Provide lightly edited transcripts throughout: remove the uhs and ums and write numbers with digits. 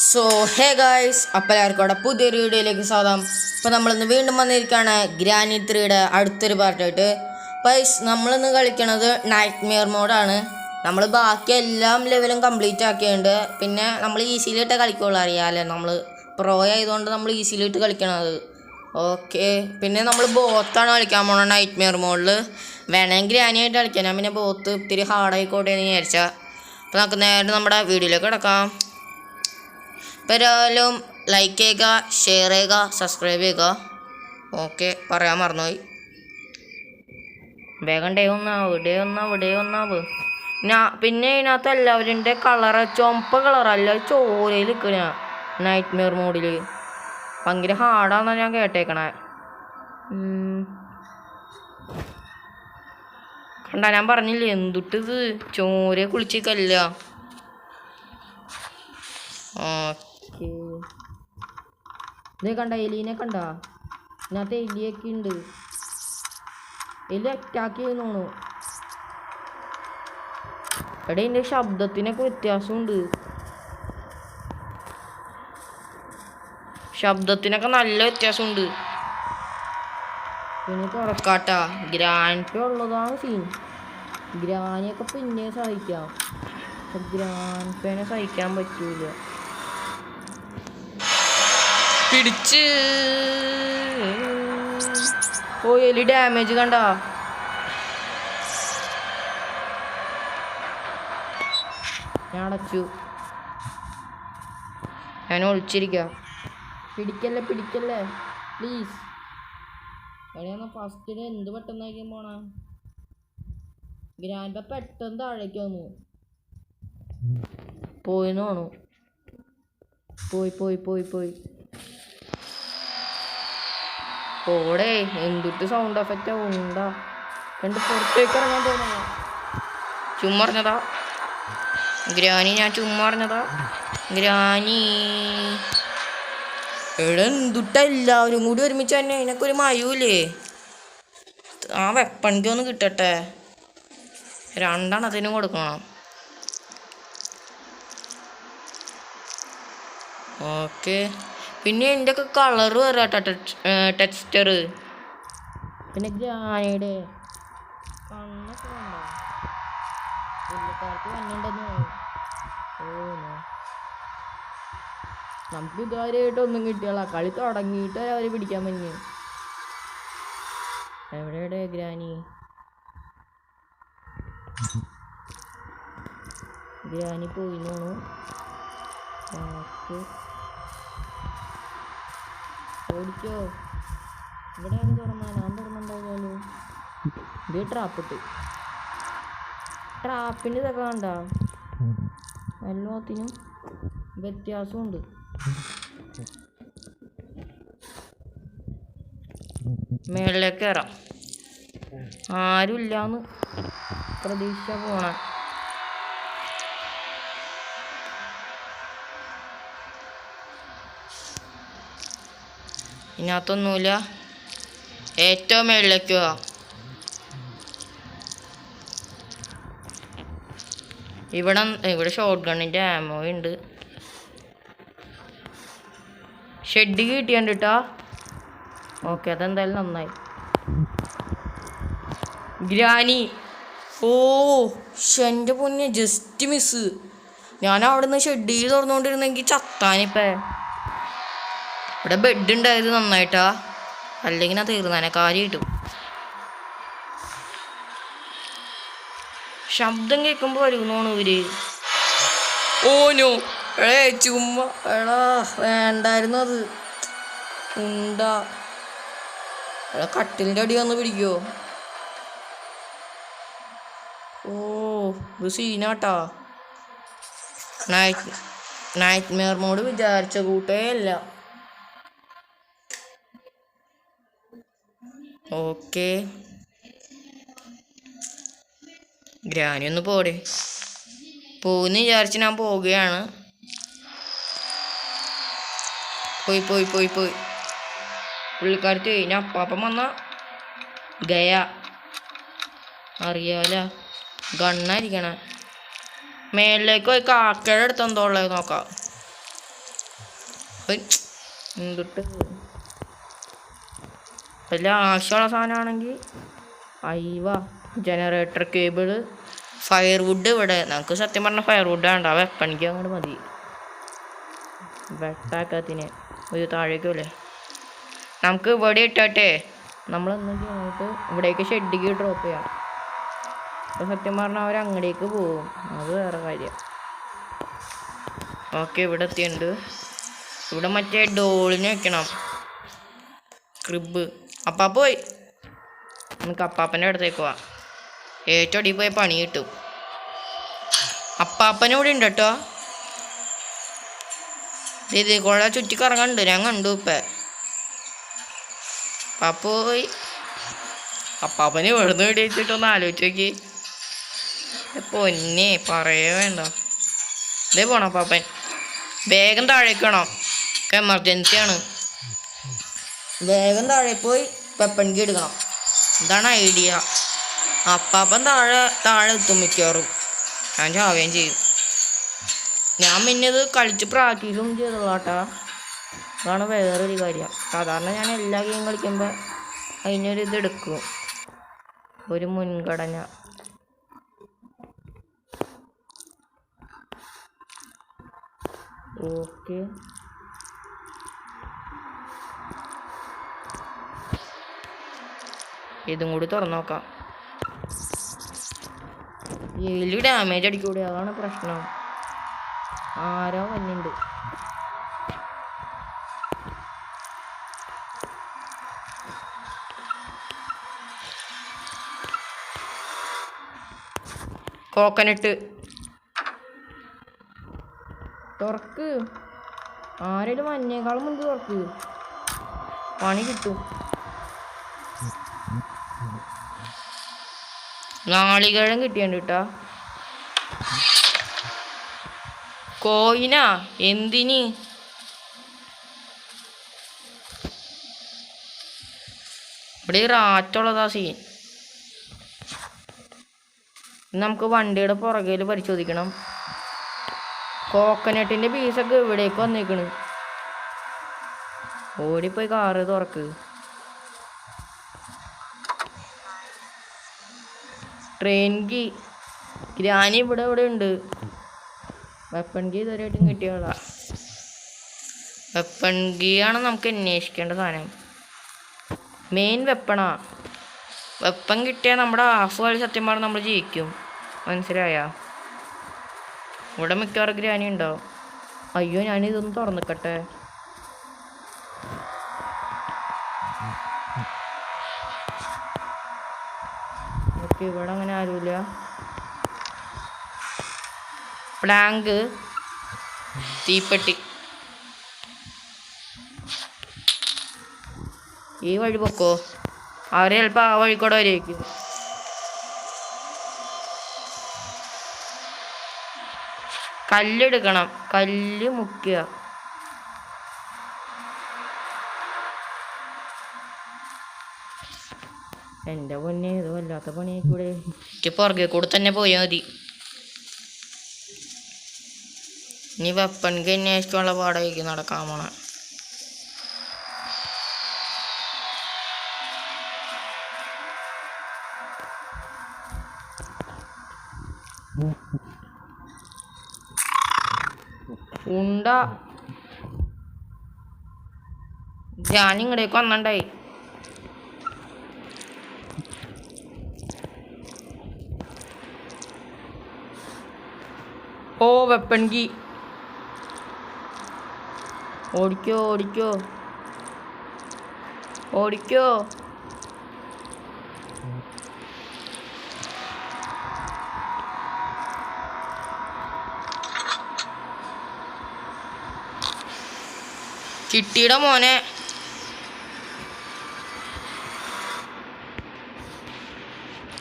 So hey guys, അപ്പോൾ എല്ലാവർക്കും അവിടെ പുതിയൊരു വീഡിയോയിലേക്ക് സ്വാഗതം. ഇപ്പോൾ നമ്മളിന്ന് വീണ്ടും വന്നിരിക്കുകയാണ് ഗ്രാനി 3യുടെ അടുത്തൊരു പാർട്ടായിട്ട്. പൈസ് നമ്മളിന്ന് കളിക്കണത് നൈറ്റ് മെയർ മോഡാണ്. നമ്മൾ ബാക്കി എല്ലാം ലെവലും കംപ്ലീറ്റ് ആക്കിയിട്ടുണ്ട്. പിന്നെ നമ്മൾ ഈസിയിലിട്ട് കളിക്കുള്ളൂ, അറിയാമല്ലേ, നമ്മൾ പ്രോ ആയതുകൊണ്ട് നമ്മൾ ഈസിയിലിട്ട് കളിക്കണത്. ഓക്കെ, പിന്നെ നമ്മൾ ബോത്താണ് കളിക്കാൻ പോകണം നൈറ്റ് മെയർ മോഡിൽ. വേണമെങ്കിൽ ഗ്രാനിയായിട്ട് കളിക്കാം. ഞാൻ പിന്നെ ബോത്ത് ഇത്തിരി ഹാർഡായിക്കോട്ടെ എന്ന് വിചാരിച്ചാൽ. അപ്പോൾ നമുക്ക് നേരെ നമ്മുടെ വീഡിയോയിലേക്ക് കിടക്കാം. ഇപ്പോൾ എല്ലാവരും ലൈക്ക് ചെയ്യുക, ഷെയർ ചെയ്യുക, സബ്സ്ക്രൈബ് ചെയ്യുക. ഓക്കെ, പറയാൻ മറന്നുപോയി. വേഗം ഡേ ഒന്നാവ്. പിന്നെ ഇതിനകത്ത് എല്ലാവരുടെ കളറ് ചുമപ്പ് കളറല്ല, ചോരയിൽ നിൽക്കണ നൈറ്റ് മെയർ മോഡിൽ ഭയങ്കര ഹാർഡാണെന്നാണ് ഞാൻ കേട്ടേക്കണേ. കണ്ട, ഞാൻ പറഞ്ഞില്ലേ എന്തുട്ടിത് ചോര കുളിച്ചിക്കല്ല. ഇത് കണ്ട, എലീനെ കണ്ട, ഇതിനകത്ത് എലിയൊക്കെ ഉണ്ട്. എലി അറ്റാക്ക് ചെയ്യുന്നു. എടാ, ഇതിൻ്റെ ശബ്ദത്തിനൊക്കെ വ്യത്യാസമുണ്ട്. ശബ്ദത്തിനൊക്കെ നല്ല വ്യത്യാസമുണ്ട്. പിന്നെ തുറക്കാട്ടാ, ഗ്രാൻഡ് ഉള്ളതാണ് സീൻ. ഗ്രാനിയൊക്കെ പിന്നെ സഹിക്കാം, ഗ്രാൻഡ് പേനെ സഹിക്കാൻ പറ്റൂല. പിടിച്ച് ഓ, എലി ഡാമേജ് കണ്ട. ഞാൻ അടച്ചു, ഞാൻ ഒളിച്ചിരിക്കാം. പിടിക്കല്ലേ പ്ലീസ്. എവിടെയാണ് ഫസ്റ്റിന് എന്ത് പെട്ടെന്നായിരിക്കും പോണ. ഗ്രാൻഡ് പെട്ടെന്ന് താഴേക്ക് വന്നു. പോയിന്ന് തോന്നു. പോയി ഓടേ, എന്തിട്ട് സൗണ്ട് എഫക്റ്റ് ഉണ്ടാ. രണ്ട് പുറത്തേക്ക് ഇറങ്ങാൻ തോന്നുന്നു. ചുമ്മറിഞ്ഞതാ ഗ്രാനി, ഞാൻ ചുമ്മറിഞ്ഞതാ ഗ്രാനി. എവിടെ എന്തുട്ട എല്ലാവരും കൂടി ഒരുമിച്ച് തന്നെ. അതിനൊക്കെ ഒരു മയൂല്ലേ. ആ വെപ്പണിക്ക് ഒന്ന് കിട്ടട്ടെ, രണ്ടെണ്ണത്തിന് കൊടുക്കണം. ഓക്കെ, പിന്നെ എൻ്റെ ഒക്കെ കളറ് വരാട്ടോ, ടെക്സ്റ്റർ. പിന്നെ ഗ്രാനിയുടെ കണ്ണൊക്കെ ഉണ്ടോ, പുള്ളിക്കാർക്ക് വന്നിണ്ടെന്ന്. നമുക്ക് ഇതുവരെയായിട്ടൊന്നും കിട്ടിയാളാ. കളി തുടങ്ങിയിട്ട് അവരെ പിടിക്കാൻ പറ്റി. എവിടെ ഗ്രാനി പോയി തോന്നു. ഓക്കെ, ഓടിക്കോ. ഇവിടെ ആരും തുറന്നാ, ഞാൻ തുറന്നുണ്ടാവുമല്ലോ. ഇത് ട്രാപ്പിൻ്റെ ഇതൊക്കെ കണ്ട, എല്ലാത്തിനും വ്യത്യാസമുണ്ട്. മേളിലേക്ക് കയറാം. ആരുമില്ലാന്ന് പ്രതീക്ഷ പോണ. ഇതിനകത്തൊന്നുമില്ല. ഏറ്റവും മേളിലേക്ക് പോവാം. ഇവിടെ ഷോട്ട് ഗണ്ണിൻ്റെ ആമോ ഉണ്ട്. ഷെഡ് കിട്ടിയുണ്ട് കേട്ടോ. ഓക്കെ, അതെന്തായാലും നന്നായി. ഗ്രാനി, ഓ എൻ്റെ പൊന്നെ, ജസ്റ്റ് മിസ്. ഞാൻ അവിടെ നിന്ന് ഷെഡ് തുറന്നുകൊണ്ടിരുന്നെങ്കിൽ ചത്താനിപ്പേ. ഇവിടെ ബെഡ് ഉണ്ടായത് നന്നായിട്ടാ, അല്ലെങ്കിൽ ഞാൻ തീർന്നാനെ കാര്യമായിട്ടും. ശബ്ദം കേൾക്കുമ്പോൾ വരുന്നോണ് ഇവര്. ഓനോ ചുമ്മാ എടാ, വേണ്ടായിരുന്നു അത്. ഉണ്ടാ കട്ടിലിൻ്റെ അടി വന്ന് പിടിക്കോ. ഓ, ഇത് സീനാട്ടാ. നൈറ്റ് മെയർ മോഡ് വിചാരിച്ച കൂട്ടേ അല്ല. ഓക്കെ, ഗ്രാനി ഒന്ന് പോടെ. പോന്ന് വിചാരിച്ച് ഞാൻ പോവുകയാണ്. പോയി പുള്ളിക്കാരത്ത് കഴിഞ്ഞ അപ്പാപ്പം വന്ന ഗയ അറിയാല. ഗണ്ണായിരിക്കണേ. മേളിലേക്ക് പോയി കാക്കയുടെ അടുത്ത് എന്തോ ഉള്ളത് നോക്കാം. എന്തിട്ട് വലിയ ആവശ്യമുള്ള സാധനമാണെങ്കിൽ അയവ ജനറേറ്റർ കേബിള് ഫയർവുഡ് ഇവിടെ നമുക്ക് സത്യം പറഞ്ഞ ഫയർവുഡ് വേണ്ട വെപ്പണിക്ക് അങ്ങോട്ട് മതി വെട്ടാക്കത്തിന് ഒരു താഴേക്കല്ലേ നമുക്ക് ഇവിടെ ഇട്ടട്ടെ നമ്മളെന്തെങ്കിലും അങ്ങോട്ട് ഇവിടേക്ക് ഷെഡിക്ക് ഡ്രോപ്പ് ചെയ്യാം അപ്പോൾ സത്യം പറഞ്ഞാൽ അവർ അങ്ങടേക്ക് പോകും അത് വേറെ കാര്യം ഓക്കെ ഇവിടെ എത്തിയുണ്ട് ഇവിടെ മറ്റേ ഡോളിന് വെക്കണം ക്രിബ് അപ്പാ പോയി നമുക്ക് അപ്പാപ്പൻ്റെ അടുത്തേക്ക് പോവാം ഏറ്റവും അടി പോയി പണി കിട്ടും അപ്പാപ്പനിവിടെ ഉണ്ട് കേട്ടോ ഇതിൽ ചുറ്റി കറങ്ങുന്നുണ്ട് ഞാൻ കണ്ടു ഇപ്പം പോയി അപ്പാപ്പനെ ഇവിടുന്ന് വേണ്ടി വെച്ചിട്ടൊന്ന് ആലോചിച്ച് നോക്കി പൊന്നെ പറയേ വേണ്ട ഇതേ പോണം അപ്പാപ്പൻ വേഗം താഴേക്ക് വേണം എമർജൻസിയാണ് വേഗം താഴെ പോയി വെപ്പണിക്ക് എടുക്കണം ഇതാണ് ഐഡിയ അപ്പാപ്പൻ താഴെ എത്തും മിക്കവാറും ഞാൻ ചാവുകയും ചെയ്യും ഞാൻ പിന്നെ ഇത് കളിച്ച് പ്രാക്ടീസും ചെയ്തോളാട്ടാ അതാണ് വേറൊരു കാര്യം സാധാരണ ഞാൻ എല്ലാ ഗെയിം കളിക്കുമ്പോൾ അതിനൊരു ഇത് എടുക്കും ഒരു മുൻഗണന ഓക്കെ ഇതും കൂടി തുറന്നു നോക്കാം എലി ഡാമേജ് അടിക്കൂടെ അതാണ് പ്രശ്നം ആരോ വന്നിട്ടുണ്ട് കോക്കനട്ട് തുറക്ക് ആരെങ്കിലും മഞ്ഞേക്കാളും മുൻപ് തുറക്ക് പണി കിട്ടും നാളികേരം കിട്ടിയുണ്ട് കേട്ടാ കോയിനാ എന്തിന് ഇവിടെ റാറ്റുള്ളതാ സീൻ നമുക്ക് വണ്ടിയുടെ പുറകിൽ പരിശോധിക്കണം കോക്കനട്ടിൻ്റെ പീസൊക്കെ ഇവിടേക്ക് വന്നേക്കണ് ഓടിപ്പോയി കാറ് തുറക്ക് ട്രെയിൻ കീ ഗ്രാനി ഇവിടെ ഉണ്ട് വെപ്പൺ കീ ഇതുവരെയായിട്ടും കിട്ടിയോളാ വെപ്പൺ കീ ആണ് നമുക്ക് അന്വേഷിക്കേണ്ട സാധനം മെയിൻ വെപ്പണാ വെപ്പൺ കിട്ടിയാൽ നമ്മുടെ ഹാഫ് കളി സത്യം പറഞ്ഞാൽ നമ്മൾ ജയിക്കും മനസ്സിലായ ഇവിടെ മിക്കവാറും ഗ്രാനി ഉണ്ടാവും അയ്യോ ഞാനിതൊന്ന് തുറന്നിക്കട്ടെ ഓക്കെ ഇവിടെ അങ്ങനെ ആരുമില്ല പ്ലാങ്ക് തീപ്പെട്ടി ഈ വഴി പൊക്കോ അവരെ ചിലപ്പോൾ ആ വഴി കൂടെ വരെയായിരിക്കും കല്ലെടുക്കണം കല്ല് മുക്കുക എൻ്റെ പൊന്നെ ഇത് വല്ലാത്ത പണിയായിക്കൂടെ എനിക്ക് പുറകെ കൂടെ തന്നെ പോയാൽ മതി ഇനി വെപ്പണിക്ക് അന്വേഷിക്കാനുള്ള പാടായിരിക്കും നടക്കാൻ പോണ ഉണ്ട ഞാനിങ്ങടേക്ക് വന്നണ്ടായി ഓ വെപ്പൺ കീ ഓടിക്കോ ഓടിക്കോ ഓടിക്കോ ചിട്ടിയുടെ മോനെ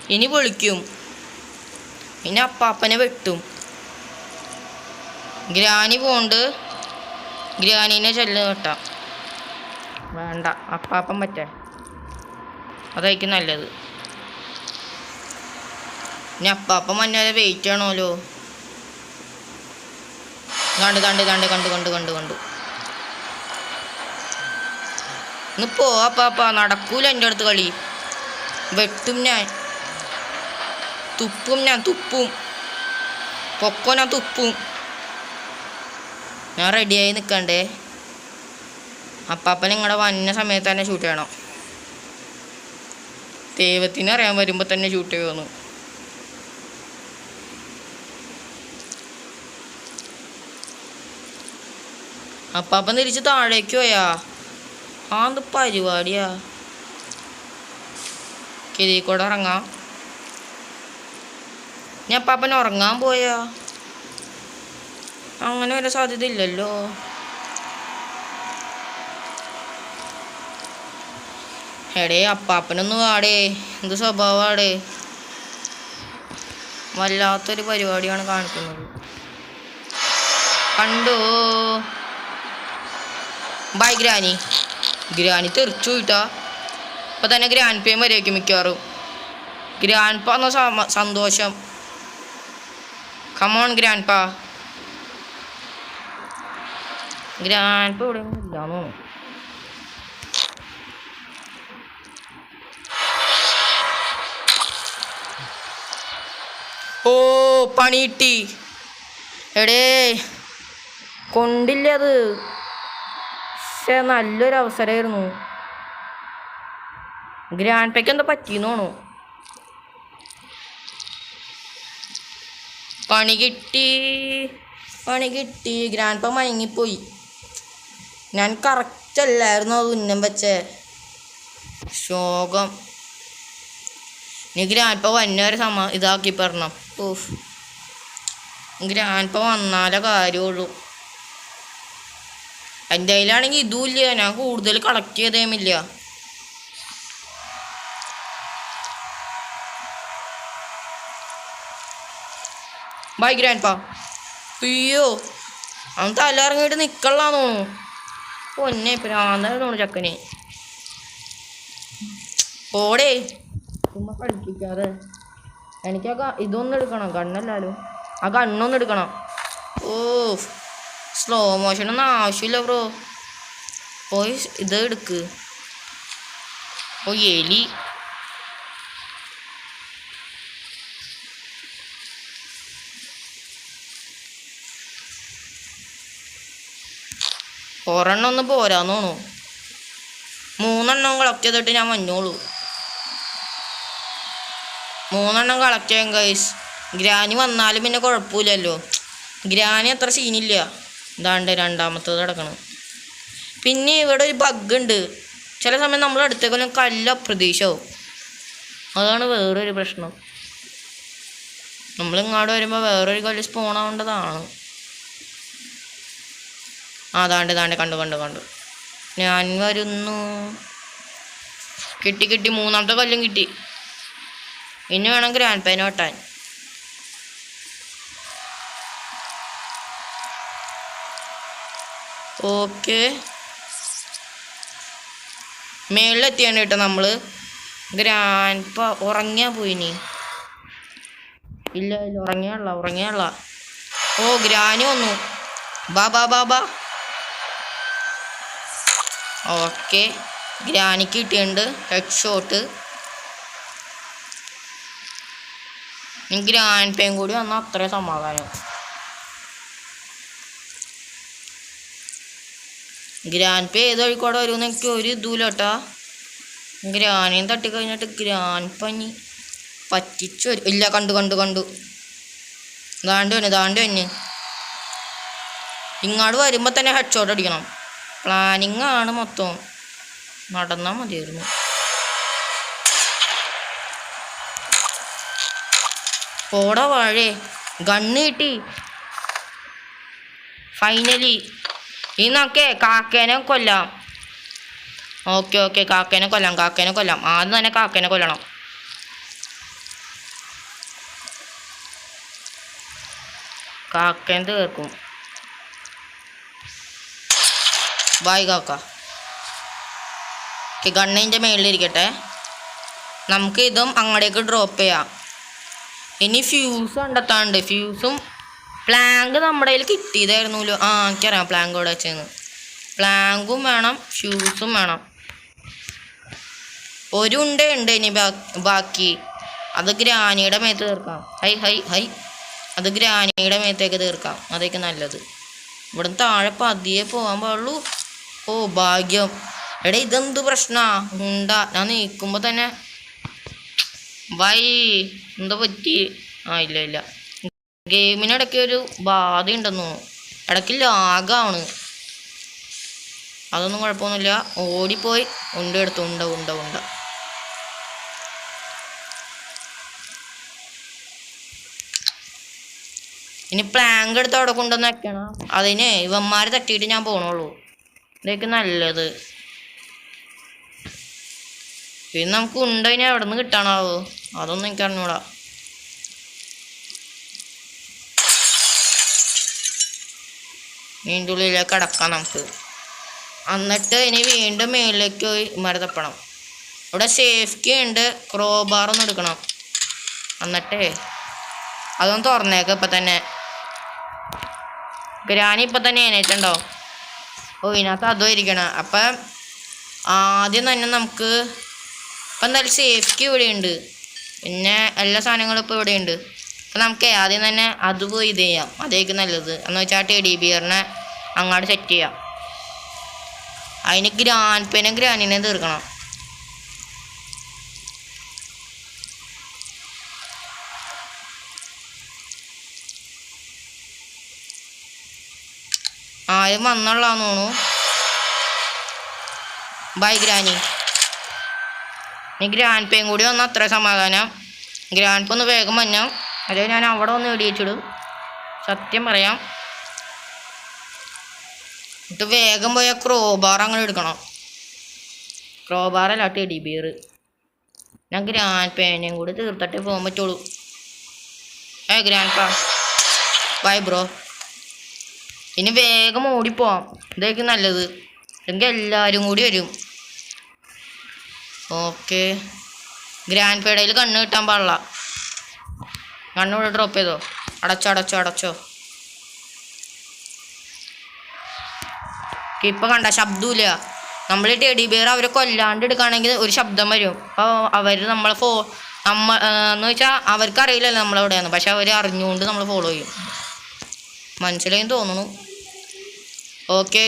ഇനി വിളിക്കും ഇനി അപ്പാപ്പനെ വെട്ടും ഗ്രാനി പോണ്ട് ഗ്രാനീനെ ചെല്ല് വെട്ടാം വേണ്ട അപ്പാപ്പൻ പറ്റേ അതായിരിക്കും നല്ലത് ഇനി അപ്പാപ്പൻ മഞ്ഞ വെയിറ്റ് ആണോലോ കണ്ടു ഒന്ന് പോവാപ്പാ, നടക്കൂല എൻ്റെ അടുത്ത് കളി. വെട്ടും ഞാൻ, തുപ്പും ഞാൻ, തുപ്പും പൊക്കോ, ഞാൻ തുപ്പും. ഞാൻ റെഡിയായി നിൽക്കണ്ടേ. അപ്പാപ്പൻ നിങ്ങളുടെ വന്ന സമയത്ത് തന്നെ ഷൂട്ട് ചെയ്യണം. ദൈവത്തിന് അറിയാൻ വരുമ്പോൾ തന്നെ ഷൂട്ട് ചെയ്യുമെന്ന്. അപ്പാപ്പൻ തിരിച്ച് താഴേക്ക് പോയാ? എന്ത് പരിപാടിയാ? കിരിക്കൂടെ ഇറങ്ങാം. ഞാൻ അപ്പാപ്പൻ ഉറങ്ങാൻ പോയാ? അങ്ങനെ വരാൻ സാധ്യത ഇല്ലല്ലോ. എടേ അപ്പാപ്പനൊന്ന് വാടേ, എന്ത് സ്വഭാവമാടേ, വല്ലാത്തൊരു പരിപാടിയാണ് കാണിക്കുന്നത്. കണ്ടോ? By granny. ഗ്രാനി തെറിച്ചു പോയിട്ടാ. ഇപ്പം തന്നെ ഗ്രാൻഡ് പേയും വരേക്കും മിക്കവാറും. ഗ്രാൻഡ് പാ എന്ന സന്തോഷം. കമോൺ ഗ്രാൻഡ് പാ. ഗ്രാൻഡ് പാ ഇവിടെ ഇല്ലാന്നോ? ഓ പണി കിട്ടി. എടേ കൊണ്ടില്ല അത്. പക്ഷെ നല്ലൊരു അവസരമായിരുന്നു. ഗ്രാൻഡ് പേക്ക് എന്താ പറ്റിയെന്ന് തോന്നുന്നു. പണി കിട്ടി. ഗ്രാൻഡ് പ മയങ്ങിപ്പോയി. ഞാൻ കറക്റ്റ് അല്ലായിരുന്നു അത് ഉന്നം വെച്ചേ. ശോകം. നീ ഗ്രാൻഡ് പ വന്നവരെ ഇതാക്കി പറഞ്ഞു. ഓഫ്, ഗ്രാൻഡ് പ വന്നാലേ കാര്യമുള്ളൂ. എൻ്റെ കയ്യിലാണെങ്കിൽ ഇതുമില്ല. ഞാൻ കൂടുതൽ കളക്ട് ചെയ്തേമില്ല. ബൈ ഗ്രാൻഡ് പാ. അയ്യോ, അവൻ തല ഇറങ്ങിയിട്ട് നിക്കള്ളാന്ന് തോന്നുന്നു. പൊന്നെ പ്രാന്താന്ന് തോന്നുന്നു ചക്കനെ. ഓടേ ചുമ്മാ കളിപ്പിക്കാതെ. എനിക്ക് ഇതൊന്നും എടുക്കണം, കണ്ണല്ലാലും ആ കണ്ണൊന്നും എടുക്കണം. ഓ സ്ലോ മോഷനൊന്നും ആവശ്യമില്ല ബ്രോ. പോയി ഇത് എടുക്ക്. ഓ എലി. ഒരെണ്ണം ഒന്ന് പോരാന്ന് തോന്നുന്നു. 3 എണ്ണം കളക്ട് ചെയ്തിട്ട് ഞാൻ വന്നോളൂ. 3 എണ്ണം കളക്ട് ചെയ്യാൻ ഗൈസ്. ഗ്രാനി വന്നാലും പിന്നെ കുഴപ്പമില്ലല്ലോ. ഗ്രാനി അത്ര സീനില്ല. ഇതാണ്ട് രണ്ടാമത്തത് കിടക്കണം. പിന്നെ ഇവിടെ ഒരു ബഗ് ഉണ്ട്. ചില സമയം നമ്മൾ അടുത്തേക്കൊല്ലം കല്ല് അപ്രതീക്ഷയാവും. അതാണ് വേറൊരു പ്രശ്നം. നമ്മളിങ്ങോട്ട് വരുമ്പോൾ വേറൊരു കല്ല് സ്പോൺ ആവേണ്ടതാണ്. ദാണ്ട് കണ്ടു. ഞാൻ വരുന്നു. കിട്ടി. 3ാമത്തെ കല്ലും കിട്ടി. ഇനി വേണം ഗ്രാൻഡ് പേന വെട്ടാൻ. ഓക്കെ, മേളിലെത്തിയാണ് കേട്ടോ നമ്മള്. ഗ്രാൻഡ് പ ഉറങ്ങിയാ പോയിനി. ഇല്ല ഉറങ്ങിയാള. ഓ ഗ്രാനി വന്നു. ബാ. ഓക്കെ, ഗ്രാനിക്ക് കിട്ടിയിട്ടുണ്ട് ഹെഡ് ഷോട്ട്. ഗ്രാൻഡ് പേയും കൂടി വന്നാൽ അത്രയും സമാധാനം. ഗ്രാൻഡ് പേ ഏത് വഴിക്കൂടെ വരുമെന്ന് എനിക്ക് ഒരു ഇതുമില്ലട്ടാ. ഗ്രാനിയും തട്ടിക്കഴിഞ്ഞിട്ട് ഗ്രാൻഡ് പനി പറ്റിച്ചു വരും. ഇല്ല, കണ്ടു. ദാണ്ട് തന്നെ ഇങ്ങോട്ട് വരുമ്പോൾ തന്നെ ഹെഡ് ഷോട്ട് അടിക്കണം. പ്ലാനിങ് ആണ് മൊത്തം. നടന്നാൽ മതിയായിരുന്നു. പോടാ വാഴേ. ഗണ്ണ് കിട്ടി ഫൈനലി. ഇന്നൊക്കെ കാക്കേനെ കൊല്ലാം. ഓക്കെ കാക്കേനെ കൊല്ലാം. ആദ്യം തന്നെ കാക്കേനെ കൊല്ലണം. കാക്കേനെ തീർക്കും. ബായ് കാക്ക. ഗണ്ണിൻ്റെ മേളിലിരിക്കട്ടെ. നമുക്ക് ഇതും അങ്ങോട്ടേക്ക് ഡ്രോപ്പ് ചെയ്യാം. ഇനി ഫ്യൂസ് കണ്ടെത്താണ്ട്. ഫ്യൂസും പ്ലാങ്ക് നമ്മുടെ കയ്യിൽ കിട്ടിയതായിരുന്നല്ലോ. എനിക്കറിയാം പ്ലാങ്ക് ഇവിടെ വെച്ചെന്ന്. പ്ലാങ്കും വേണം, ഫ്യൂസും വേണം. ഒരു ഉണ്ട് ഇനി ബാക്കി. അത് ഗ്രാനിയുടെ മേത്ത് തീർക്കാം. ഹൈ ഹൈ ഹൈ അത് ഗ്രാനിയുടെ മേത്തേക്ക് തീർക്കാം. അതൊക്കെ നല്ലത്. ഇവിടുന്ന് താഴെ പതിയെ പോകാൻ പാടുള്ളൂ. ഓ ഭാഗ്യം. എടാ ഇതെന്ത് പ്രശ്നമാ ഉണ്ടാ. ഞാൻ നീക്കുമ്പോൾ തന്നെ വൈ എന്താ പറ്റി? ഇല്ല ഇല്ല, ഗെയിമിനിടയ്ക്ക് ഒരു ബാധ ഉണ്ടെന്ന് തോന്നുന്നു. ഇടയ്ക്ക് ലാഗാണ്. അതൊന്നും കുഴപ്പമൊന്നുമില്ല. ഓടിപ്പോയി എടുത്തു. ഉണ്ട ഇനി പ്ലാങ്ക് എടുത്ത് അവിടെ കൊണ്ടുവന്ന് വെക്കണം. അതിന് ഇവന്മാരെ തട്ടിയിട്ട് ഞാൻ പോണുള്ളൂ. ഇതൊക്കെ നല്ലത്. പിന്നെ നമുക്ക് ഉണ്ടതിനെ എവിടെ നിന്ന് കിട്ടാനാവോ? അതൊന്നും എനിക്ക് അറിഞ്ഞൂടാ. ഇതിൻ്റെ ഉള്ളിലേക്ക് അടക്കാം നമുക്ക്. എന്നിട്ട് ഇനി വീണ്ടും മേളിലേക്ക് പോയി മരത്തപ്പണം. ഇവിടെ സേഫ്റ്റി ഉണ്ട്. ക്രോബാറൊന്നും എടുക്കണം. എന്നിട്ടേ അതൊന്ന് തുറന്നേക്ക് ഇപ്പം തന്നെ. ഗ്രാനി ഇപ്പം തന്നെ എണീറ്റുണ്ടോ? ഇതിനകത്ത് അതും ഇരിക്കണം. അപ്പം ആദ്യം തന്നെ നമുക്ക് ഇപ്പം എന്തായാലും സേഫ്റ്റി ഇവിടെയുണ്ട്. പിന്നെ എല്ലാ സാധനങ്ങളും ഇപ്പോൾ ഇവിടെയുണ്ട്. അപ്പം നമുക്ക് ആദ്യം തന്നെ അത് പോയി ഇത് ചെയ്യാം. അതേക്ക് നല്ലത്. എന്ന് വെച്ചാൽ ടെഡി ബിയറിനെ അങ്ങോട്ട് സെറ്റ് ചെയ്യാം. അതിന് ഗ്രാനിനെ തീർക്കണം. ആരും വന്നുള്ളാന്ന് തോന്നുന്നു. Bye granny. ഇനി ഗ്രാൻഡ് പേയും കൂടി വന്നാൽ അത്ര സമാധാനം. ഗ്രാൻഡ് ഒന്ന് വേഗം വന്നാൽ അതേ ഞാൻ അവിടെ ഒന്ന് ഇടിയിച്ചിടും. സത്യം പറയാം. എന്നിട്ട് വേഗം പോയ ക്രോബാർ അങ്ങനെ എടുക്കണം. ക്രോബാറല്ല ടെഡി ബിയർ. ഞാൻ ഗ്രാൻഡ് പേനയും കൂടി തീർത്തിട്ടേ പോകാൻ പറ്റുള്ളൂ. ഗ്രാൻഡ് പാ ബൈ ബ്രോ. ഇനി വേഗം ഓടിപ്പോവാം. ഇതായിരിക്കും നല്ലത്. അല്ലെങ്കിൽ എല്ലാവരും കൂടി വരും. ഓക്കെ. ഗ്രാൻഡ് പേടയിൽ കണ്ണ് കിട്ടാൻ പാടില്ല. കണ്ണൂടെ ഡ്രോപ്പ് ചെയ്തോ. അടച്ചോ. ഇപ്പം കണ്ട ശബ്ദമില്ല. നമ്മൾ ടെഡി ബിയർ അവരെ കൊല്ലാണ്ട് എടുക്കുകയാണെങ്കിൽ ഒരു ശബ്ദം വരും. അപ്പോൾ അവർ നമ്മളെ എന്ന് വെച്ചാൽ അവർക്കറിയില്ലല്ലോ നമ്മളെവിടെയാണ്. പക്ഷെ അവർ അറിഞ്ഞുകൊണ്ട് നമ്മൾ ഫോളോ ചെയ്യും. മനസ്സിലായി തോന്നുന്നു. Okay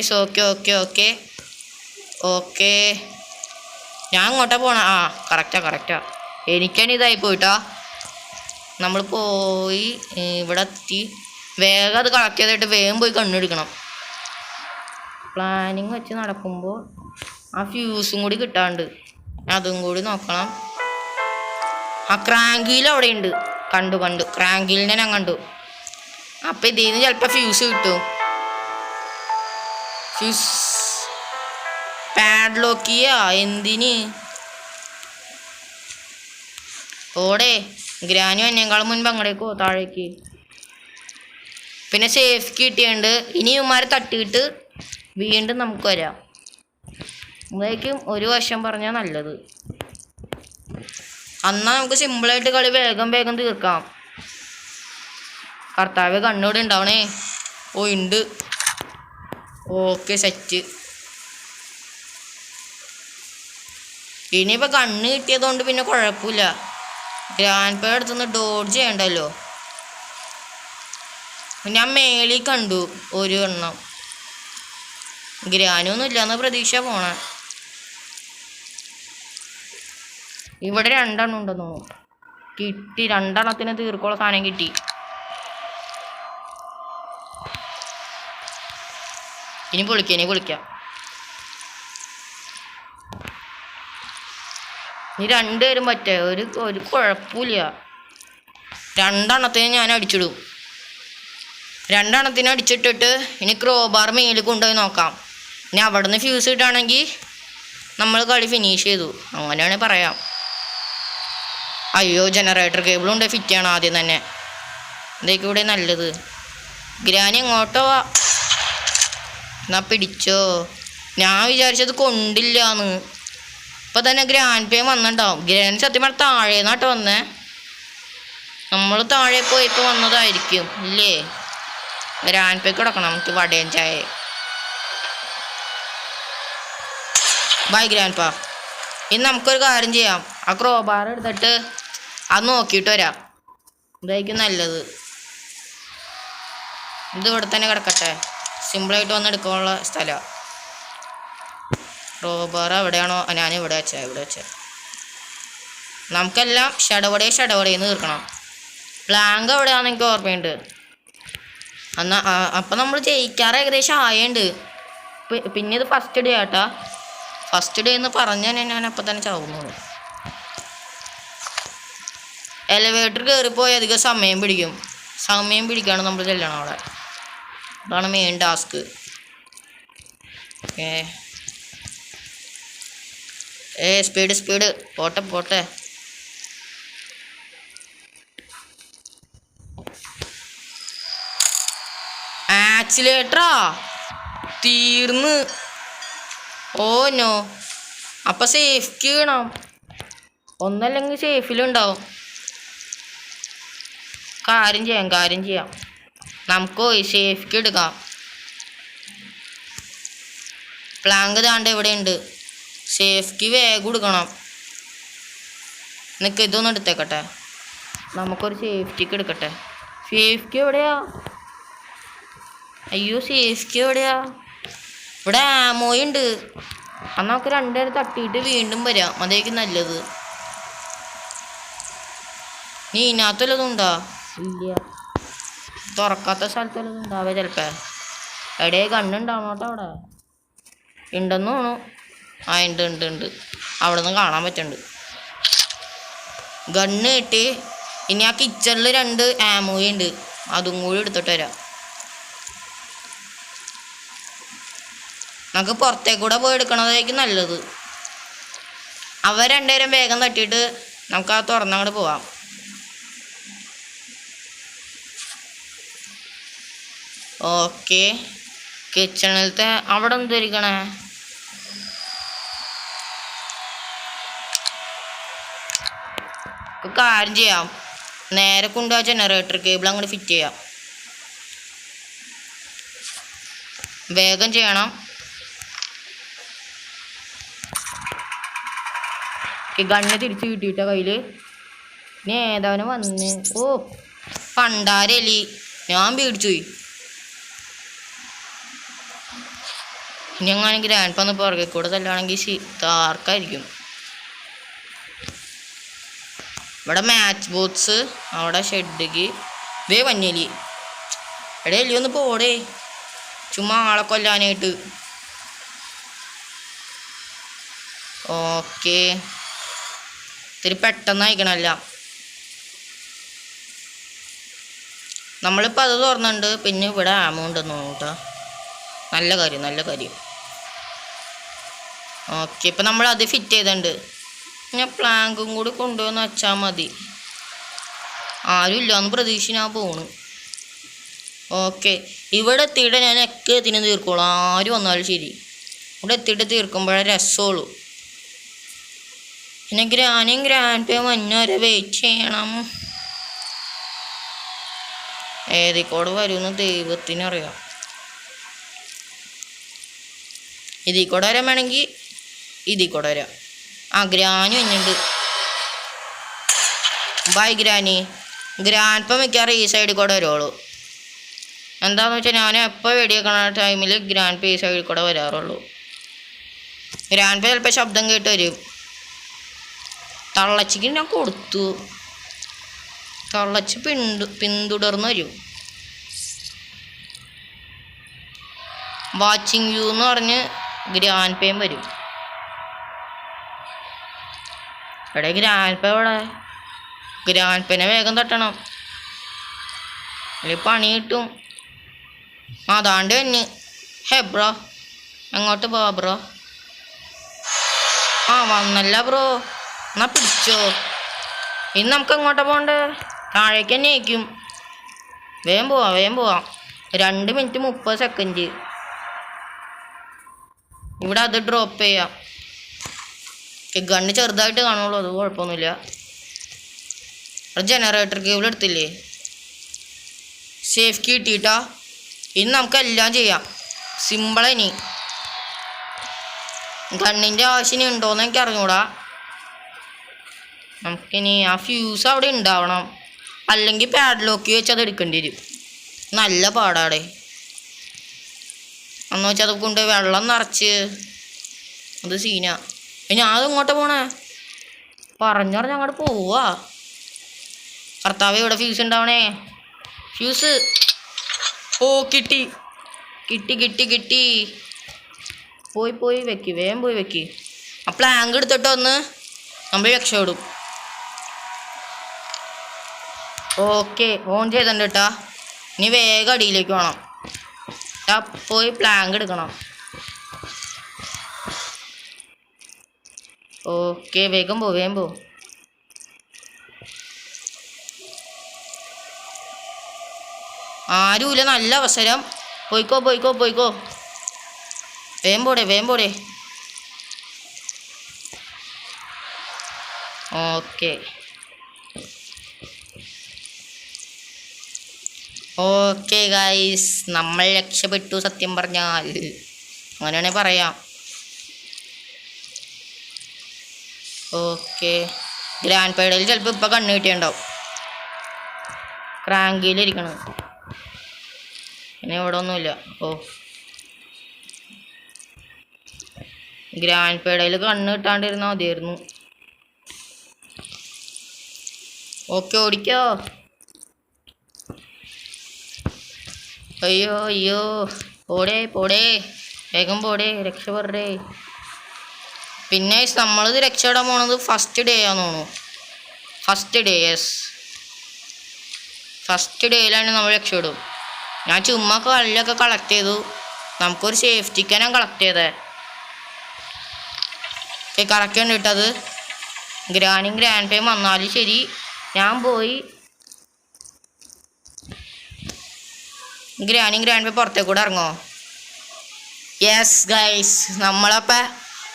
okay. ഞാൻ അങ്ങോട്ടാ പോണ. കറക്റ്റാ. എനിക്കാണ് ഇതായി പോയിട്ടാ. നമ്മൾ പോയി ഇവിടെ എത്തി. വേഗം അത് കളക്ട് ചെയ്തിട്ട് വേഗം പോയി കണ്ണെടുക്കണം. പ്ലാനിങ് വെച്ച് നടക്കുമ്പോൾ ആ ഫ്യൂസും കൂടി കിട്ടാണ്ട് അതും കൂടി നോക്കണം. ക്രാങ്കീൽ അവിടെ ഉണ്ട്. കണ്ടു ക്രാങ്കീലിനെ ഞാൻ കണ്ടു. അപ്പം ഇതിൽ നിന്ന് ചിലപ്പോൾ ഫ്യൂസ് കിട്ടും. ഫ്യൂസ് പാഡ്ലോക്ക് ചെയ്യാ. എന്തിന്? ഓടെ ഗ്രാനി എന്നേക്കാളും മുൻപ് അങ്ങടേക്കോ താഴേക്ക്. പിന്നെ സേഫ് കിട്ടിയുണ്ട്. ഇനി ഇവന്മാരെ തട്ടിയിട്ട് വീണ്ടും നമുക്ക് വരാം. അതായിരിക്കും ഒരു വശം പറഞ്ഞാൽ നല്ലത്. എന്നാൽ നമുക്ക് സിമ്പിളായിട്ട് കളി വേഗം തീർക്കാം. കർത്താവ് കണ്ണൂടെ ഉണ്ടാവണേ. ഉണ്ട്. Okay set. ഇനിയിപ്പോൾ കണ്ണ് കിട്ടിയതുകൊണ്ട് പിന്നെ കുഴപ്പമില്ല. ഗ്രാൻഡ് പേ അടുത്തുനിന്ന് ഡോഡ്ജ് ചെയ്യണ്ടല്ലോ. ഞാൻ മേളിൽ കണ്ടു ഒരു എണ്ണം. ഗ്രാനൊന്നും ഇല്ലാന്ന് പ്രതീക്ഷ പോണ. ഇവിടെ 2 എണ്ണം ഉണ്ടെന്ന് തോന്നുന്നു. കിട്ടി. 2 എണ്ണത്തിന് തീർക്കുള്ള സാധനം കിട്ടി. ഇനി പൊളിക്കാം. ഇനി 2 പേരും പറ്റേ. ഒരു കുഴപ്പമില്ല. 2 എണ്ണത്തിന് ഞാൻ അടിച്ചിടും. 2 എണ്ണത്തിന് അടിച്ചിട്ടിട്ട് ഇനി ക്രോബാർ മേലിൽ കൊണ്ടുപോയി നോക്കാം. ഇനി അവിടെ നിന്ന് ഫ്യൂസ് കിട്ടുകയാണെങ്കിൽ നമ്മൾ കളി ഫിനിഷ് ചെയ്തു. അങ്ങനെയാണെങ്കിൽ പറയാം. അയ്യോ, ജനറേറ്റർ കേബിളും ഉണ്ട്. ഫിറ്റ് ചെയ്യണം ആദ്യം തന്നെ. ഇതൊക്കെ ഇവിടെ നല്ലത്. ഗ്രാനി എങ്ങോട്ടോ എന്നാ പിടിച്ചോ. ഞാൻ വിചാരിച്ചത് കൊണ്ടില്ലാന്ന്. ഇപ്പം തന്നെ ഗ്രാൻഡ് പേ വന്നിട്ടുണ്ടാവും. ഗ്രാൻഡ് സത്യം പറഞ്ഞാൽ താഴേന്നാട്ടോ വന്നേ. നമ്മൾ താഴെ പോയപ്പോൾ വന്നതായിരിക്കും ഇല്ലേ? ഗ്രാൻഡ് പേക്ക് കിടക്കണം നമുക്ക് വടയും ചായ. ബൈ ഗ്രാൻഡ് പാ. ഇനി നമുക്കൊരു കാര്യം ചെയ്യാം. ആ ക്രോബാർ എടുത്തിട്ട് അത് നോക്കിയിട്ട് വരാം. ഇതായിരിക്കും നല്ലത്. ഇത് ഇവിടെ തന്നെ കിടക്കട്ടെ. സിമ്പിളായിട്ട് വന്ന് എടുക്കാനുള്ള സ്ഥലമാണ്. ക്രോബാർ എവിടെയാണോ ഞാൻ ഇവിടെ വെച്ചേ. നമുക്കെല്ലാം ഷടവടേന്ന് തീർക്കണം. പ്ലാങ്ക് എവിടെയാണെന്ന് എനിക്ക് ഓർമ്മയുണ്ട്. അപ്പം നമ്മൾ ജയിക്കാറ് ഏകദേശം ആയുണ്ട്. പിന്നെ ഇത് ഫസ്റ്റ് ഡേ ആട്ടാ. ഫസ്റ്റ് ഡേ എന്ന് പറഞ്ഞാൽ ഞാൻ അപ്പം തന്നെ ചാവുന്നുള്ളൂ. എലിവേറ്റർ കയറിപ്പോയി അധികം സമയം പിടിക്കും. സമയം പിടിക്കാണ് നമ്മൾ ചെല്ലണം അവിടെ. അതാണ് മെയിൻ ടാസ്ക്. സ്പീഡ് പോട്ടെ. ആക്സിലേറ്ററാ തീർന്ന്. Oh no. അപ്പൊ സേഫ്റ്റി വേണം. ഒന്നല്ലെങ്കിൽ സേഫിലുണ്ടാവും. കാര്യം ചെയ്യാം. നമുക്ക് സേഫ്റ്റി എടുക്കാം. പ്ലാങ്ക് താണ്ട് ഇവിടെ ഉണ്ട്. സേഫ്റ്റി വേഗം എടുക്കണം. നിനക്ക് ഇതൊന്നും എടുത്തേക്കട്ടെ. നമുക്കൊരു സേഫ്റ്റിക്ക് എടുക്കട്ടെ. സേഫ്റ്റി എവിടെയാ? അയ്യോ സേഫ്റ്റി എവിടെയാ? ഇവിടെ ആമോയുണ്ട്. എന്നാൽ നമുക്ക് രണ്ടുപേരും തട്ടിയിട്ട് വീണ്ടും വരാം. അതായിരിക്കും നല്ലത്. നീ ഇതിനകത്ത് വല്ലതും ഉണ്ടോ? ഇല്ല. തുറക്കാത്ത സ്ഥലത്ത് വല്ലതും ഉണ്ടാവേ ചിലപ്പോ. എടേ കണ്ണുണ്ടാവണം കേട്ടോ. അവിടെ ഉണ്ടെന്ന് തോന്നുന്നു. ഉണ്ട്. അവിടെ നിന്ന് കാണാൻ പറ്റുന്നുണ്ട്. ഗണ്ണ് കിട്ടി. ഇനി ആ കിച്ചണിൽ 2 ആമോയുണ്ട്. അതും കൂടി എടുത്തിട്ട് വരാം. നമുക്ക് പുറത്തേക്കൂടെ പോയി എടുക്കണതായിരിക്കും നല്ലത്. അവർ രണ്ടുപേരും വേഗം തട്ടിയിട്ട് നമുക്ക് ആ തുറന്നങ്ങോട്ട് പോവാം. ഓക്കെ. കിച്ചണിലത്തെ അവിടെ എന്തിരിക്കണേ? കാര്യം ചെയ്യാം. നേരെ കൊണ്ടുപോയി ജനറേറ്റർ കേബിൾ അങ്ങോട്ട് ഫിറ്റ് ചെയ്യാം. വേഗം ചെയ്യണം. ഗണ്ണ് തിരിച്ച് കിട്ടിയിട്ട കയ്യിൽ. ഇനി ഏതാവനും വന്ന്. ഓ പണ്ടാരലി. ഞാൻ പേടിച്ചു പോയി. ഇനി അങ്ങനെ ഗ്രാൻഡ് വന്ന് പുറകെ കൂടെ തല്ലാണെങ്കിൽ താർക്കായിരിക്കും. ഇവിടെ മാച്ച് ബോക്സ്. അവിടെ ഷെഡ്ക്ക്. വേ വന്യലി. എടേ എലി ഒന്ന് പോടേ. ചുമ്മാ ആളെ കൊല്ലാനായിട്ട്. ഓക്കെ. ഇത്തിരി പെട്ടെന്ന് അയക്കണമല്ല. നമ്മളിപ്പോൾ അത് തുറന്നുണ്ട്. പിന്നെ ഇവിടെ ആമൗണ്ട് ഒന്ന് നോട്ടാ. നല്ല കാര്യം. ഓക്കെ. ഇപ്പം നമ്മൾ അത് ഫിറ്റ് ചെയ്തിട്ടുണ്ട്. ഞാൻ പ്ലാങ്കും കൂടി കൊണ്ടുവന്ന് വെച്ചാൽ മതി. ആരും ഇല്ലയെന്ന് പ്രതീക്ഷ ഞാൻ പോണു. ഓക്കെ. ഇവിടെ എത്തിയിട്ട് ഞാൻ ഒക്കെ എത്തിന് തീർക്കോളൂ. ആര് വന്നാലും ശരി. ഇവിടെ എത്തിയിട്ട് തീർക്കുമ്പോഴേ രസമുള്ളൂ. പിന്നെ ഗ്രാൻഡ് പേ വരെ വെയിറ്റ് ചെയ്യണം. ഏതിക്കൂടെ വരുമെന്ന് ദൈവത്തിനറിയാം. ഇതിൽ കൂടെ വരാൻ വേണമെങ്കിൽ ഇതിൽ കൂടെ വരാം. ആ ഗ്രാനി വന്നിട്ടുണ്ട്. By granny. ഗ്രാൻഡ് പേ മിക്കവാറും ഈ സൈഡിൽ കൂടെ വരുള്ളൂ. എന്താണെന്ന് വെച്ചാൽ ഞാൻ എപ്പോൾ വെടിയേക്കണ ടൈമിൽ ഗ്രാൻഡ് പേ ഈ സൈഡിൽ കൂടെ വരാറുള്ളൂ. ഗ്രാൻഡ് പേ ചിലപ്പോൾ ശബ്ദം കേട്ട് വരും. തള്ളച്ചിക്ക് ഞാൻ കൊടുത്തു. തള്ളച്ച് പിന്തുടർന്ന് വരും. വാച്ചിങ് യു എന്ന് പറഞ്ഞ് ഗ്രാൻഡ് പേയും വരും. ഇവിടെ ഗ്രാൻഡ് പേ ഇവിടെ. ഗ്രാൻഡ് പേനെ വേഗം തട്ടണം. അല്ലെങ്കിൽ പണി കിട്ടും. അതാണ്ട് തന്നെ. ഹേ ബ്രോ, എങ്ങോട്ട് പോവാ ബ്രോ? ആ വന്നല്ല ബ്രോ. എന്നാ പിടിച്ചോ. ഇന്ന് നമുക്ക് എങ്ങോട്ടാ പോകണ്ടേ? താഴേക്ക് തന്നെ ആയിരിക്കും. വേഗം പോവാം. 2 മിനിറ്റ് 30 സെക്കൻഡ്. ഇവിടെ അത് ഡ്രോപ്പ് ചെയ്യാം. ഗണ്ണ് ചെറുതായിട്ട് കാണുള്ളൂ. അത് കുഴപ്പമൊന്നുമില്ല. ജനറേറ്റർ കേബിൾ എടുത്തില്ലേ? സേഫ് കിട്ടിയിട്ടാ. ഇനി നമുക്കെല്ലാം ചെയ്യാം. സിമ്പിളാ. ഇനി ഗണ്ണിൻ്റെ ആവശ്യം ഉണ്ടോയെന്ന് എനിക്ക് അറിഞ്ഞൂടാ. നമുക്കിനി ആ ഫ്യൂസ് അവിടെ ഉണ്ടാവണം, അല്ലെങ്കിൽ പാഡ്ലോക്ക് വെച്ച് അത് എടുക്കേണ്ടി വരും. നല്ല പാടാടെ. അന്ന് വെച്ചാൽ അത് കൊണ്ട് വെള്ളം നിറച്ച് അത് സീനാ. ഞാൻ ഇങ്ങോട്ട് പോണേ പറഞ്ഞറിഞ്ഞ് അങ്ങോട്ട് പോവാ. ഭർത്താവ് ഇവിടെ ഫ്യൂസ് ഉണ്ടാവണേ. ഫ്യൂസ് ഓ കിട്ടി കിട്ടി കിട്ടി കിട്ടി. പോയി വെക്ക്, വേഗം പോയി വെക്ക്. ആ പ്ലാങ്ക് എടുത്തിട്ട് വന്ന് നമ്മൾ രക്ഷപ്പെടും. ഓക്കെ, ഓൺ ചെയ്തിട്ടുണ്ട് കേട്ടാ. ഇനി വേഗം അടിയിലേക്ക് വേണം. പോയി പ്ലാങ്ക് എടുക്കണം. ഓക്കെ, വേഗം പോ. ആരുമില്ല, നല്ല അവസരം. പോയിക്കോ. വേഗം പോടെ. ഓക്കെ ഗൈസ്, നമ്മൾ രക്ഷപ്പെട്ടു. സത്യം പറഞ്ഞാൽ അങ്ങനെയാണെ പറയാം. ഓക്കെ, ഗ്രാൻഡ് പേഡയിൽ ചിലപ്പോൾ ഇപ്പം കണ്ണ് കിട്ടിയുണ്ടാവും. ക്രാങ്കിയിലിരിക്കണം. പിന്നെ ഇവിടെ ഒന്നുമില്ല. ഗ്രാൻഡ് പേഡയിൽ കണ്ണ് കിട്ടാണ്ടിരുന്നാൽ മതിയായിരുന്നു. ഓക്കെ, ഓടിക്കോ. അയ്യോ പോടേ വേഗം പോടേ, രക്ഷപ്പെടേ. പിന്നെ നമ്മളിത് രക്ഷപ്പെടാൻ പോണത് ഫസ്റ്റ് ഡേ ആണെന്ന് തോന്നുന്നു. ഫസ്റ്റ് ഡേ, യെസ്, ഫസ്റ്റ് ഡേയിലാണ് നമ്മൾ രക്ഷപ്പെടും. ഞാൻ ചുമ്മാ കല്ലൊക്കെ കളക്ട് ചെയ്തു. നമുക്കൊരു സേഫ്റ്റിക്കാണ് ഞാൻ കളക്ട് ചെയ്തത്. കറക്റ്റ് ഉണ്ട് കേട്ടത്. ഗ്രാൻഡ് പേയും വന്നാലും ശരി, ഞാൻ പോയി ഗ്രാൻഡ് പേ പുറത്തേക്ക് കൂടെ ഇറങ്ങോ. യെസ് ഗൈസ്, നമ്മളപ്പോൾ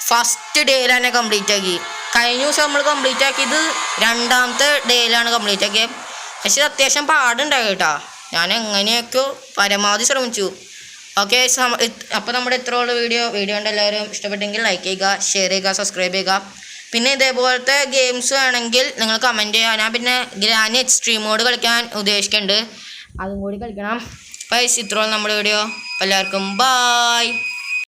ഫസ്റ്റ് ഡേയിൽ തന്നെ കംപ്ലീറ്റ് ആക്കി. കഴിഞ്ഞ ദിവസം നമ്മൾ കംപ്ലീറ്റ് ആക്കിയത് രണ്ടാമത്തെ ഡേയിലാണ് കംപ്ലീറ്റ് ആക്കിയത്. പക്ഷെ അത്യാവശ്യം പാടുണ്ടായി കേട്ടോ. ഞാൻ എങ്ങനെയൊക്കെ പരമാവധി ശ്രമിച്ചു. ഓക്കെ, അപ്പോൾ നമ്മുടെ ഇത്രയുള്ള വീഡിയോ കണ്ട് എല്ലാവരും ഇഷ്ടപ്പെട്ടെങ്കിൽ ലൈക്ക് ചെയ്യുക, ഷെയർ ചെയ്യുക, സബ്സ്ക്രൈബ് ചെയ്യുക. പിന്നെ ഇതേപോലത്തെ ഗെയിംസ് വേണമെങ്കിൽ നിങ്ങൾ കമൻറ്റ് ചെയ്യുക. ഞാൻ പിന്നെ ഗ്രാനി എക്സ്ട്രീം മോഡ് കളിക്കാൻ ഉദ്ദേശിക്കുന്നുണ്ട്, അതും കൂടി കളിക്കണം. ഇത്രയുള്ള നമ്മുടെ വീഡിയോ. എല്ലാവർക്കും ബായ്.